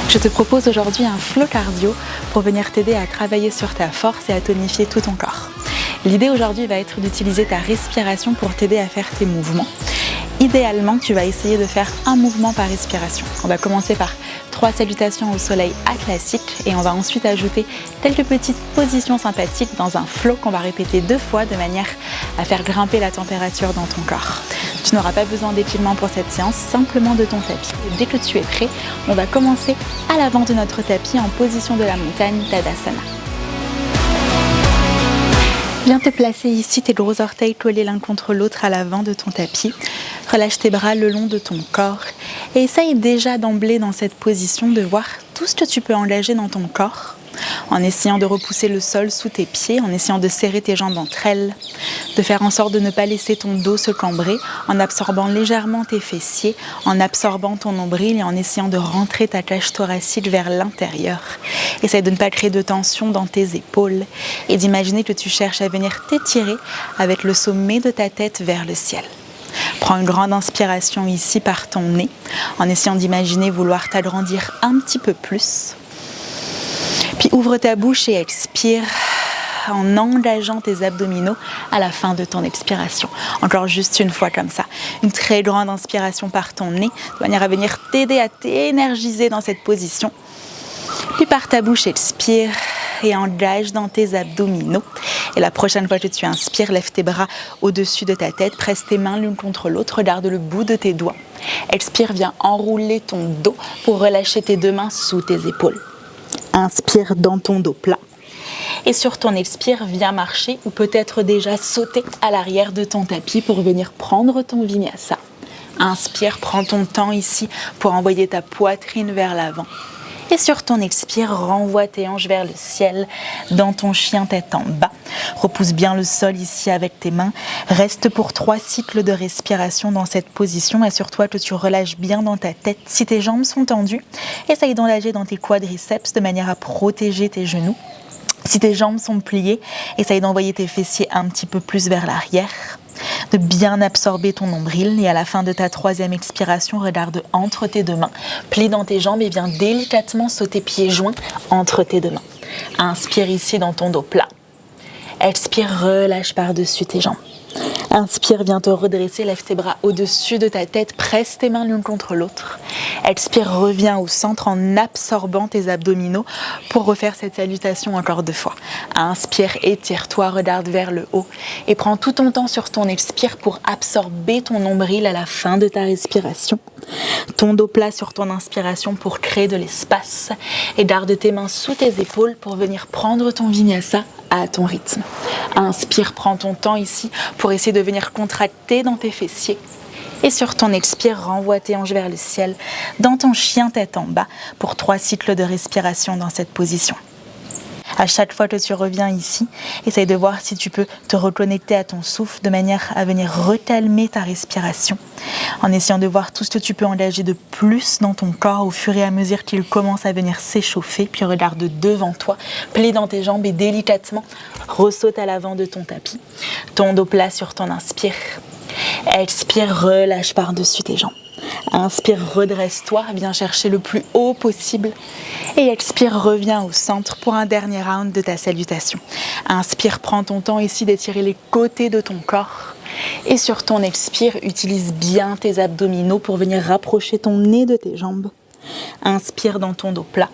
Je te propose aujourd'hui un flow cardio pour venir t'aider à travailler sur ta force et à tonifier tout ton corps. L'idée aujourd'hui va être d'utiliser ta respiration pour t'aider à faire tes mouvements. Idéalement, tu vas essayer de faire un mouvement par respiration. On va commencer par 3 salutations au soleil à classique et on va ensuite ajouter quelques petites positions sympathiques dans un flow qu'on va répéter 2 fois de manière à faire grimper la température dans ton corps. Tu n'auras pas besoin d'équipement pour cette séance, simplement de ton tapis. Et dès que tu es prêt, on va commencer à l'avant de notre tapis en position de la montagne, Tadasana. Viens te placer ici, tes gros orteils collés l'un contre l'autre à l'avant de ton tapis. Relâche tes bras le long de ton corps et essaye déjà d'emblée dans cette position de voir tout ce que tu peux engager dans ton corps en essayant de repousser le sol sous tes pieds, en essayant de serrer tes jambes entre elles, de faire en sorte de ne pas laisser ton dos se cambrer, en absorbant légèrement tes fessiers, en absorbant ton nombril et en essayant de rentrer ta cage thoracique vers l'intérieur. Essaye de ne pas créer de tension dans tes épaules et d'imaginer que tu cherches à venir t'étirer avec le sommet de ta tête vers le ciel. Prends une grande inspiration ici par ton nez, en essayant d'imaginer vouloir t'agrandir un petit peu plus. Puis ouvre ta bouche et expire en engageant tes abdominaux à la fin de ton expiration. Encore juste une fois comme ça. Une très grande inspiration par ton nez, de manière à venir t'aider à t'énergiser dans cette position. Puis par ta bouche, expire et engage dans tes abdominaux. Et la prochaine fois que tu inspires, lève tes bras au-dessus de ta tête, presse tes mains l'une contre l'autre, regarde le bout de tes doigts. Expire, viens enrouler ton dos pour relâcher tes 2 mains sous tes épaules. Inspire dans ton dos plat. Et sur ton expire, viens marcher ou peut-être déjà sauter à l'arrière de ton tapis pour venir prendre ton vinyasa. Inspire, prends ton temps ici pour envoyer ta poitrine vers l'avant. Et sur ton expire, renvoie tes hanches vers le ciel dans ton chien tête en bas. Repousse bien le sol ici avec tes mains. Reste pour 3 cycles de respiration dans cette position. Assure-toi que tu relâches bien dans ta tête. Si tes jambes sont tendues, essaye d'engager dans tes quadriceps de manière à protéger tes genoux. Si tes jambes sont pliées, essaye d'envoyer tes fessiers un petit peu plus vers l'arrière. De bien absorber ton nombril et à la fin de ta 3e expiration, regarde entre tes 2 mains, plie dans tes jambes et viens délicatement sauter pieds joints entre tes 2 mains. Inspire ici dans ton dos plat. Expire, relâche par-dessus tes jambes. Inspire, viens te redresser, lève tes bras au-dessus de ta tête, presse tes mains l'une contre l'autre. Expire, reviens au centre en absorbant tes abdominaux pour refaire cette salutation encore 2 fois. Inspire, étire-toi, regarde vers le haut et prends tout ton temps sur ton expire pour absorber ton nombril à la fin de ta respiration. Ton dos plat sur ton inspiration pour créer de l'espace et garde tes mains sous tes épaules pour venir prendre ton vinyasa à ton rythme. Inspire, prends ton temps ici pour essayer de venir contracter dans tes fessiers. Et sur ton expire, renvoie tes hanches vers le ciel dans ton chien tête en bas pour 3 cycles de respiration dans cette position. À chaque fois que tu reviens ici, essaye de voir si tu peux te reconnecter à ton souffle de manière à venir recalmer ta respiration, en essayant de voir tout ce que tu peux engager de plus dans ton corps au fur et à mesure qu'il commence à venir s'échauffer. Puis regarde devant toi, plie dans tes jambes et délicatement ressaute à l'avant de ton tapis. Ton dos plat sur ton inspire. Expire, relâche par-dessus tes jambes. Inspire, redresse-toi, viens chercher le plus haut possible. Et expire, reviens au centre pour un dernier round de ta salutation. Inspire, prends ton temps ici d'étirer les côtés de ton corps. Et sur ton expire, utilise bien tes abdominaux pour venir rapprocher ton nez de tes jambes. Inspire dans ton dos plat.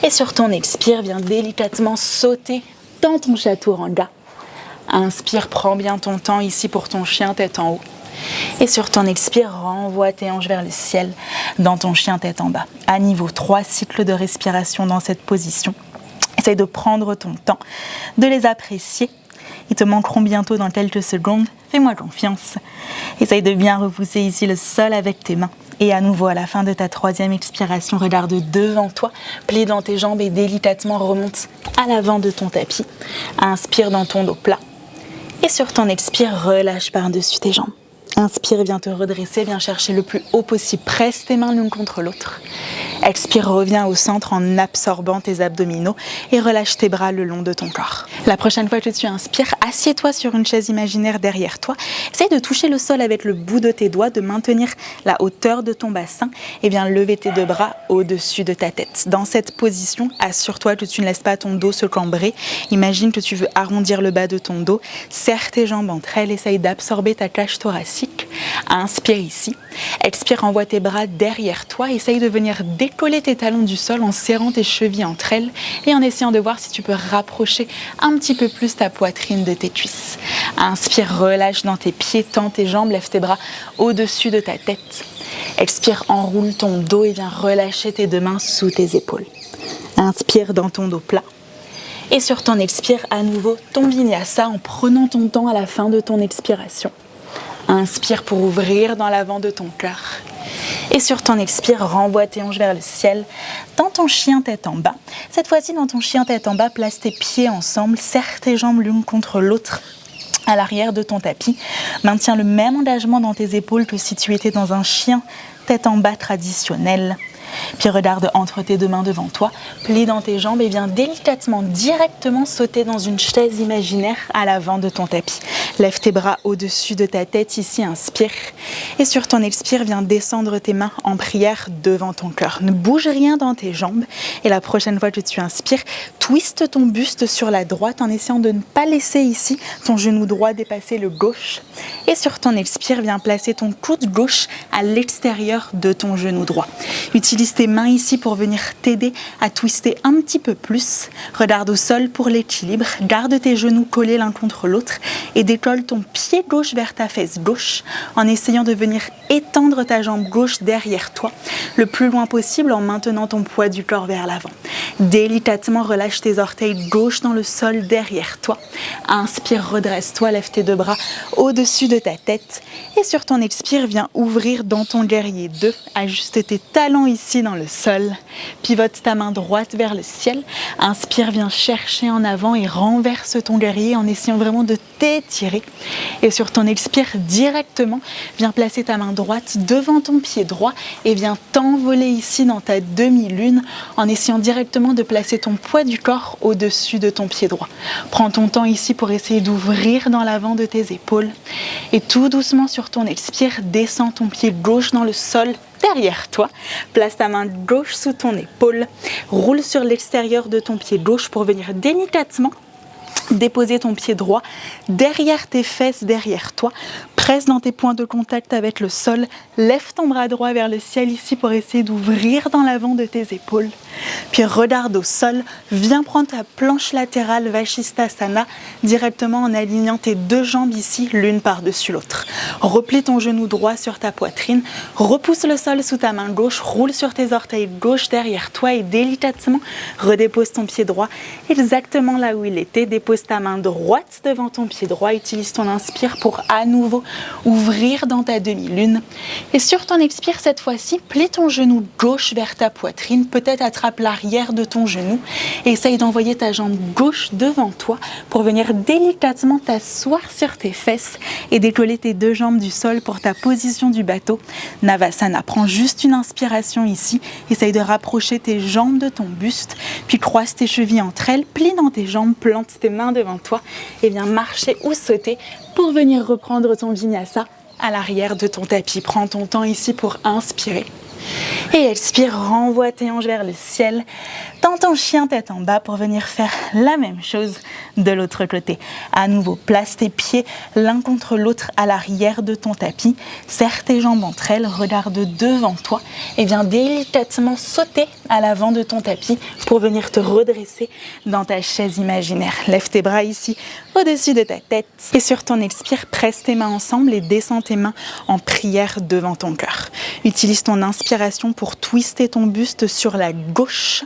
Et sur ton expire, viens délicatement sauter dans ton chaturanga. Inspire, prends bien ton temps ici pour ton chien tête en haut. Et sur ton expire, renvoie tes hanches vers le ciel dans ton chien tête en bas. À niveau 3 cycles de respiration dans cette position. Essaye de prendre ton temps, de les apprécier. Ils te manqueront bientôt dans quelques secondes. Fais-moi confiance. Essaye de bien repousser ici le sol avec tes mains. Et à nouveau, à la fin de ta 3e expiration, regarde devant toi, plie dans tes jambes et délicatement remonte à l'avant de ton tapis. Inspire dans ton dos plat. Et sur ton expire, relâche par-dessus tes jambes. Inspire, viens te redresser, viens chercher le plus haut possible. Presse tes mains l'une contre l'autre. Expire, reviens au centre en absorbant tes abdominaux et relâche tes bras le long de ton corps. La prochaine fois que tu inspires, assieds-toi sur une chaise imaginaire derrière toi. Essaye de toucher le sol avec le bout de tes doigts, de maintenir la hauteur de ton bassin et viens lever tes deux bras au-dessus de ta tête. Dans cette position, assure-toi que tu ne laisses pas ton dos se cambrer. Imagine que tu veux arrondir le bas de ton dos. Serre tes jambes entre elles, essaye d'absorber ta cage thoracique. Inspire ici. Expire, envoie tes bras derrière toi. Essaye de venir décoller tes talons du sol en serrant tes chevilles entre elles et en essayant de voir si tu peux rapprocher un petit peu plus ta poitrine de tes cuisses. Inspire, relâche dans tes pieds, tends tes jambes, lève tes bras au-dessus de ta tête. Expire, enroule ton dos et viens relâcher tes deux mains sous tes épaules. Inspire dans ton dos plat. Et sur ton expire, à nouveau, ton vinyasa en prenant ton temps à la fin de ton expiration. Inspire pour ouvrir dans l'avant de ton cœur. Et sur ton expire, renvoie tes hanches vers le ciel. Dans ton chien tête en bas. Cette fois-ci, dans ton chien tête en bas, place tes pieds ensemble. Serre tes jambes l'une contre l'autre à l'arrière de ton tapis. Maintiens le même engagement dans tes épaules que si tu étais dans un chien tête en bas traditionnel. Puis regarde entre tes deux mains devant toi, plie dans tes jambes et viens délicatement, directement sauter dans une chaise imaginaire à l'avant de ton tapis. Lève tes bras au-dessus de ta tête, ici inspire. Et sur ton expire, viens descendre tes mains en prière devant ton cœur. Ne bouge rien dans tes jambes. Et la prochaine fois que tu inspires, twiste ton buste sur la droite en essayant de ne pas laisser ici ton genou droit dépasser le gauche. Et sur ton expire, viens placer ton coude gauche à l'extérieur de ton genou droit. Utilise tes mains ici pour venir t'aider à twister un petit peu plus. Regarde au sol pour l'équilibre. Garde tes genoux collés l'un contre l'autre et décolle ton pied gauche vers ta fesse gauche en essayant de venir étendre ta jambe gauche derrière toi le plus loin possible en maintenant ton poids du corps vers l'avant. Délicatement, relâche tes orteils gauche dans le sol derrière toi. Inspire, redresse-toi, lève tes deux bras au-dessus de ta tête. Et sur ton expire, viens ouvrir dans ton guerrier 2. Ajuste tes talons ici dans le sol. Pivote ta main droite vers le ciel. Inspire, viens chercher en avant et renverse ton guerrier en essayant vraiment de t'étirer. Et sur ton expire, directement, viens placer ta main droite devant ton pied droit et viens t'envoler ici dans ta demi-lune en essayant directement de placer ton poids du corps au-dessus de ton pied droit. Prends ton temps ici pour essayer d'ouvrir dans l'avant de tes épaules. Et tout doucement sur ton expire, descends ton pied gauche dans le sol derrière toi. Place ta main gauche sous ton épaule. Roule sur l'extérieur de ton pied gauche pour venir délicatement déposer ton pied droit derrière tes fesses, derrière toi. Presse dans tes points de contact avec le sol. Lève ton bras droit vers le ciel ici pour essayer d'ouvrir dans l'avant de tes épaules. Puis regarde au sol. Viens prendre ta planche latérale Vashisthasana directement en alignant tes deux jambes ici, l'une par-dessus l'autre. Replie ton genou droit sur ta poitrine. Repousse le sol sous ta main gauche. Roule sur tes orteils gauche derrière toi et délicatement redépose ton pied droit exactement là où il était. Dépose ta main droite devant ton pied droit. Utilise ton inspire pour à nouveau ouvrir dans ta demi-lune. Et sur ton expire, cette fois-ci, plie ton genou gauche vers ta poitrine. Peut-être attrape l'arrière de ton genou et essaye d'envoyer ta jambe gauche devant toi pour venir délicatement t'asseoir sur tes fesses et décoller tes deux jambes du sol pour ta position du bateau. Navasana. Prends juste une inspiration ici. Essaye de rapprocher tes jambes de ton buste, puis croise tes chevilles entre elles, plie dans tes jambes, plante tes mains devant toi et viens marcher ou sauter pour venir reprendre ton vinyasa à l'arrière de ton tapis. Prends ton temps ici pour inspirer. Et expire, renvoie tes hanches vers le ciel. Tends ton chien tête en bas pour venir faire la même chose de l'autre côté. À nouveau, place tes pieds l'un contre l'autre à l'arrière de ton tapis. Serre tes jambes entre elles, regarde devant toi et viens délicatement sauter à l'avant de ton tapis pour venir te redresser dans ta chaise imaginaire. Lève tes bras ici au-dessus de ta tête et sur ton expire, presse tes mains ensemble et descends tes mains en prière devant ton cœur. Utilise ton inspiration pour twister ton buste sur la gauche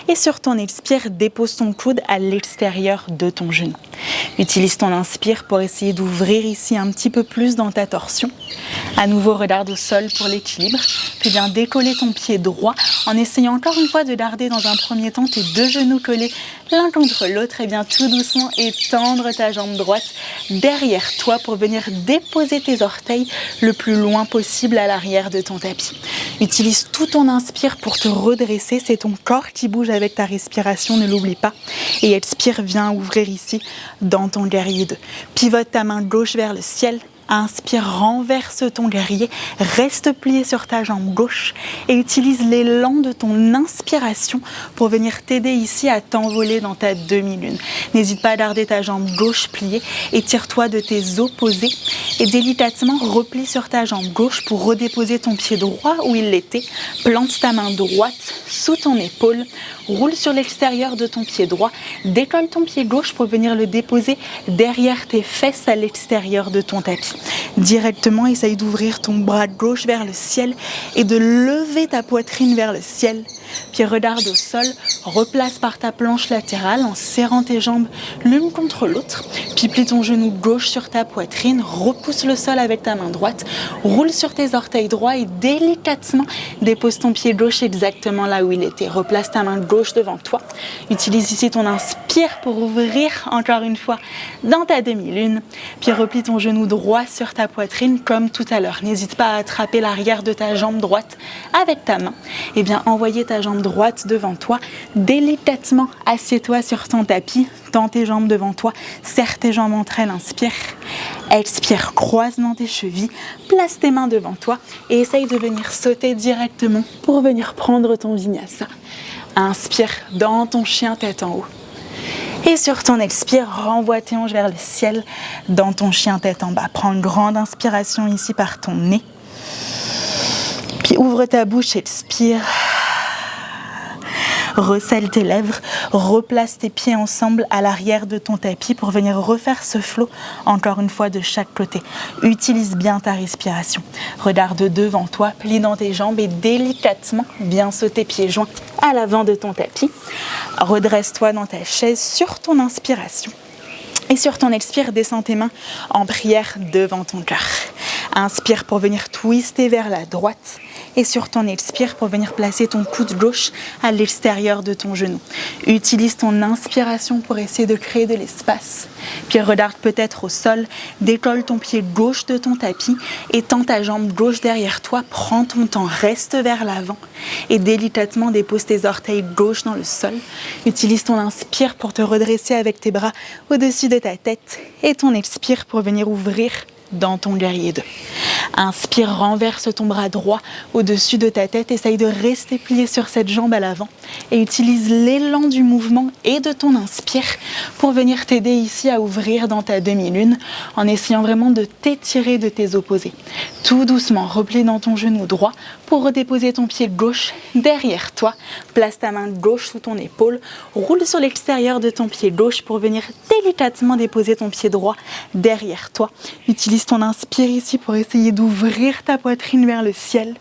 et sur ton expire, dépose ton coude à l'extérieur de ton genou. Utilise ton inspire pour essayer d'ouvrir ici un petit peu plus dans ta torsion. À nouveau, regarde au sol pour l'équilibre. Puis viens décoller ton pied droit en essayant encore une fois de garder dans un premier temps tes deux genoux collés l'un contre l'autre, et bien tout doucement étendre ta jambe droite derrière toi pour venir déposer tes orteils le plus loin possible à l'arrière de ton tapis. Utilise tout ton inspire pour te redresser, c'est ton corps qui bouge avec ta respiration, ne l'oublie pas. Et expire, viens ouvrir ici dans ton guerrier 2. Pivote ta main gauche vers le ciel. Inspire, renverse ton guerrier, reste plié sur ta jambe gauche et utilise l'élan de ton inspiration pour venir t'aider ici à t'envoler dans ta demi-lune. N'hésite pas à garder ta jambe gauche pliée, étire-toi de tes opposés et délicatement replie sur ta jambe gauche pour redéposer ton pied droit où il l'était. Plante ta main droite sous ton épaule, roule sur l'extérieur de ton pied droit, décolle ton pied gauche pour venir le déposer derrière tes fesses à l'extérieur de ton tapis. Directement, essaye d'ouvrir ton bras gauche vers le ciel et de lever ta poitrine vers le ciel. Puis regarde au sol, replace par ta planche latérale en serrant tes jambes l'une contre l'autre. Puis plie ton genou gauche sur ta poitrine, repousse le sol avec ta main droite, roule sur tes orteils droits et délicatement dépose ton pied gauche exactement là où il était. Replace ta main gauche devant toi. Utilise ici ton inspire pour ouvrir encore une fois dans ta demi-lune. Puis replie ton genou droit sur ta poitrine comme tout à l'heure. N'hésite pas à attraper l'arrière de ta jambe droite avec ta main. Et bien envoyer ta jambe droite devant toi. Délicatement, assieds-toi sur ton tapis. Tends tes jambes devant toi. Serre tes jambes entre elles. Inspire. Expire. Croise dans tes chevilles. Place tes mains devant toi. Et essaye de venir sauter directement pour venir prendre ton vinyasa. Inspire dans ton chien tête en haut. Et sur ton expire, renvoie tes hanches vers le ciel dans ton chien tête en bas. Prends une grande inspiration ici par ton nez. Puis ouvre ta bouche, expire. Resserre tes lèvres, replace tes pieds ensemble à l'arrière de ton tapis pour venir refaire ce flow encore une fois de chaque côté. Utilise bien ta respiration. Regarde devant toi, plie dans tes jambes et délicatement viens sauter pieds joints à l'avant de ton tapis. Redresse-toi dans ta chaise sur ton inspiration. Et sur ton expire, descends tes mains en prière devant ton cœur. Inspire pour venir twister vers la droite. Et sur ton expire pour venir placer ton coude gauche à l'extérieur de ton genou. Utilise ton inspiration pour essayer de créer de l'espace. Puis regarde peut-être au sol, décolle ton pied gauche de ton tapis, étends ta jambe gauche derrière toi, prends ton temps, reste vers l'avant et délicatement dépose tes orteils gauche dans le sol. Utilise ton inspire pour te redresser avec tes bras au-dessus de ta tête et ton expire pour venir ouvrir dans ton guerrier 2. Inspire, renverse ton bras droit au-dessus de ta tête. Essaye de rester plié sur cette jambe à l'avant et utilise l'élan du mouvement et de ton inspire pour venir t'aider ici à ouvrir dans ta demi-lune en essayant vraiment de t'étirer de tes opposés. Tout doucement, replie dans ton genou droit pour redéposer ton pied gauche derrière toi. Place ta main gauche sous ton épaule, roule sur l'extérieur de ton pied gauche pour venir délicatement déposer ton pied droit derrière toi. Utilise ton inspire ici pour essayer d'ouvrir ta poitrine vers le ciel.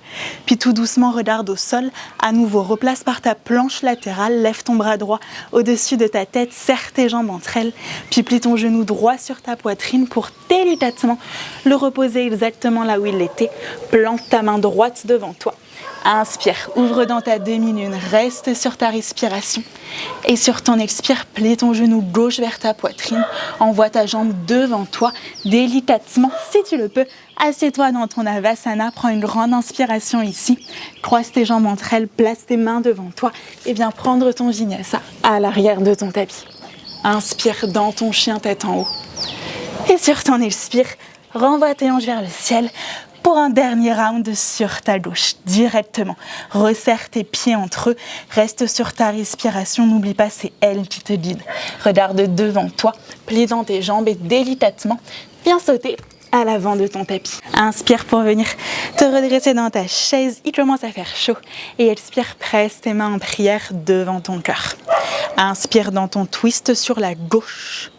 Puis tout doucement, regarde au sol. À nouveau, replace par ta planche latérale. Lève ton bras droit au-dessus de ta tête. Serre tes jambes entre elles. Puis plie ton genou droit sur ta poitrine pour délicatement le reposer exactement là où il était. Plante ta main droite devant toi. Inspire, ouvre dans ta demi-lune, reste sur ta respiration. Et sur ton expire, plie ton genou gauche vers ta poitrine. Envoie ta jambe devant toi, délicatement, si tu le peux. Assieds-toi dans ton Avasana, prends une grande inspiration ici. Croise tes jambes entre elles, place tes mains devant toi et viens prendre ton vinyasa à l'arrière de ton tapis. Inspire dans ton chien tête en haut. Et sur ton expire, renvoie tes hanches vers le ciel. Pour un dernier round sur ta gauche, directement. Resserre tes pieds entre eux, reste sur ta respiration, n'oublie pas, c'est elle qui te guide. Regarde devant toi, plie dans tes jambes et délicatement, viens sauter à l'avant de ton tapis. Inspire pour venir te redresser dans ta chaise, il commence à faire chaud. Et expire, presse tes mains en prière devant ton cœur. Inspire dans ton twist sur la gauche.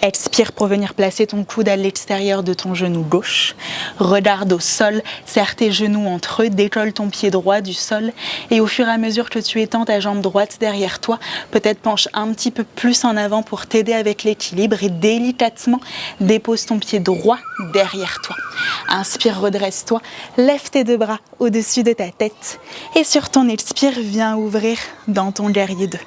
Expire pour venir placer ton coude à l'extérieur de ton genou gauche. Regarde au sol, serre tes genoux entre eux, décolle ton pied droit du sol et au fur et à mesure que tu étends ta jambe droite derrière toi, peut-être penche un petit peu plus en avant pour t'aider avec l'équilibre et délicatement dépose ton pied droit derrière toi. Inspire, redresse-toi, lève tes deux bras au-dessus de ta tête et sur ton expire, viens ouvrir dans ton guerrier 2.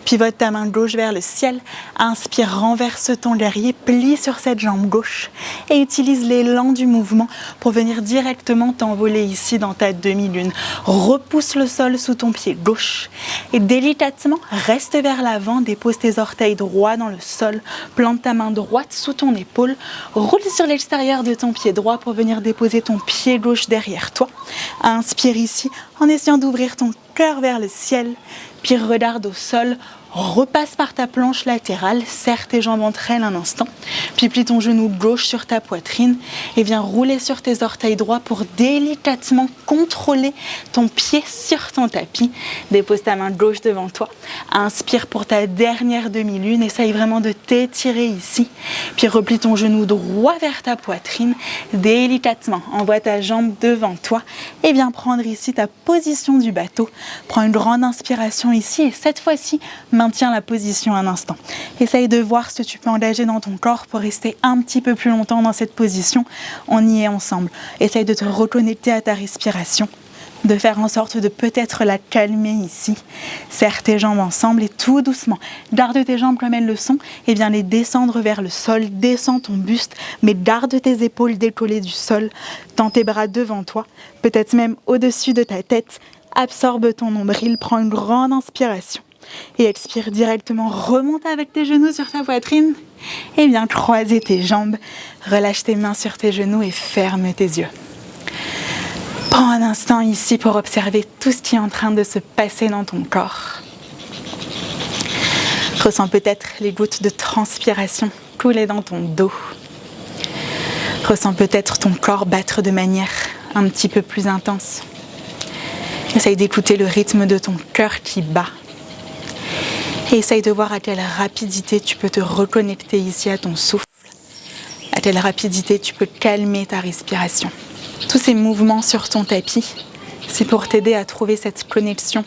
Pivote ta main gauche vers le ciel, inspire, renverse ton guerrier, plie sur cette jambe gauche et utilise l'élan du mouvement pour venir directement t'envoler ici dans ta demi-lune. Repousse le sol sous ton pied gauche et délicatement reste vers l'avant, dépose tes orteils droits dans le sol, plante ta main droite sous ton épaule, roule sur l'extérieur de ton pied droit pour venir déposer ton pied gauche derrière toi. Inspire ici en essayant d'ouvrir ton cœur vers le ciel, puis regarde au sol, repasse par ta planche latérale, serre tes jambes entre elles un instant, puis plie ton genou gauche sur ta poitrine et viens rouler sur tes orteils droits pour délicatement contrôler ton pied sur ton tapis. Dépose ta main gauche devant toi, inspire pour ta dernière demi-lune, essaye vraiment de t'étirer ici, puis replie ton genou droit vers ta poitrine, délicatement envoie ta jambe devant toi et viens prendre ici ta position du bateau. Prends une grande inspiration ici et cette fois-ci, maintiens la position un instant. Essaye de voir ce que tu peux engager dans ton corps pour rester un petit peu plus longtemps dans cette position. On y est ensemble. Essaye de te reconnecter à ta respiration, de faire en sorte de peut-être la calmer ici. Serre tes jambes ensemble et tout doucement, garde tes jambes comme elles le sont et viens les descendre vers le sol. Descends ton buste, mais garde tes épaules décollées du sol. Tends tes bras devant toi, peut-être même au-dessus de ta tête. Absorbe ton nombril, prends une grande inspiration. Et expire directement, remonte avec tes genoux sur ta poitrine et viens croiser tes jambes, relâche tes mains sur tes genoux et ferme tes yeux. Prends un instant ici pour observer tout ce qui est en train de se passer dans ton corps. Ressens peut-être les gouttes de transpiration couler dans ton dos. Ressens peut-être ton corps battre de manière un petit peu plus intense. Essaye d'écouter le rythme de ton cœur qui bat. Et essaye de voir à quelle rapidité tu peux te reconnecter ici à ton souffle, à quelle rapidité tu peux calmer ta respiration. Tous ces mouvements sur ton tapis, c'est pour t'aider à trouver cette connexion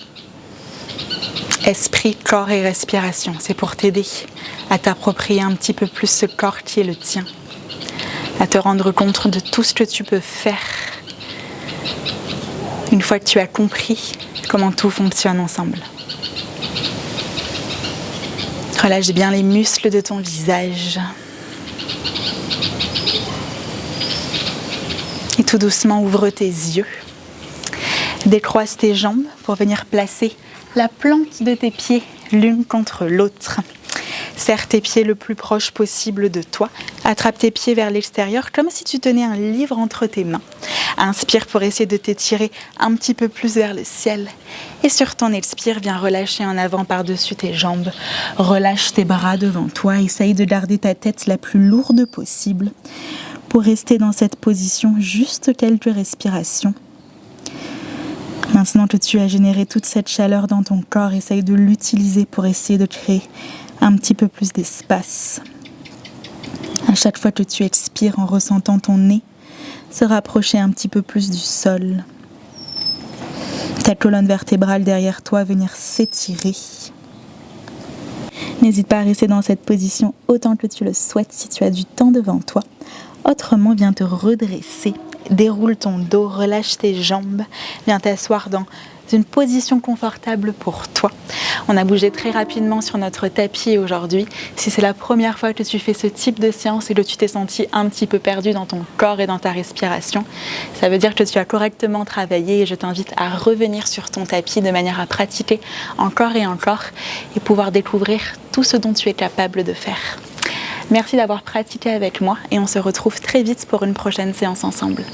esprit, corps et respiration. C'est pour t'aider à t'approprier un petit peu plus ce corps qui est le tien, à te rendre compte de tout ce que tu peux faire une fois que tu as compris comment tout fonctionne ensemble. Relâche bien les muscles de ton visage. Et tout doucement, ouvre tes yeux. Décroise tes jambes pour venir placer la plante de tes pieds l'une contre l'autre. Serre tes pieds le plus proche possible de toi. Attrape tes pieds vers l'extérieur comme si tu tenais un livre entre tes mains. Inspire pour essayer de t'étirer un petit peu plus vers le ciel. Et sur ton expire, viens relâcher en avant par-dessus tes jambes. Relâche tes bras devant toi. Essaye de garder ta tête la plus lourde possible pour rester dans cette position juste quelques respirations. Maintenant que tu as généré toute cette chaleur dans ton corps, essaye de l'utiliser pour essayer de créer un petit peu plus d'espace. À chaque fois que tu expires en ressentant ton nez se rapprocher un petit peu plus du sol. Ta colonne vertébrale derrière toi venir s'étirer. N'hésite pas à rester dans cette position autant que tu le souhaites si tu as du temps devant toi. Autrement, viens te redresser. Déroule ton dos, relâche tes jambes. Viens t'asseoir dans une position confortable pour toi. On a bougé très rapidement sur notre tapis aujourd'hui. Si c'est la première fois que tu fais ce type de séance et que tu t'es senti un petit peu perdu dans ton corps et dans ta respiration, ça veut dire que tu as correctement travaillé et je t'invite à revenir sur ton tapis de manière à pratiquer encore et encore et pouvoir découvrir tout ce dont tu es capable de faire. Merci d'avoir pratiqué avec moi et on se retrouve très vite pour une prochaine séance ensemble.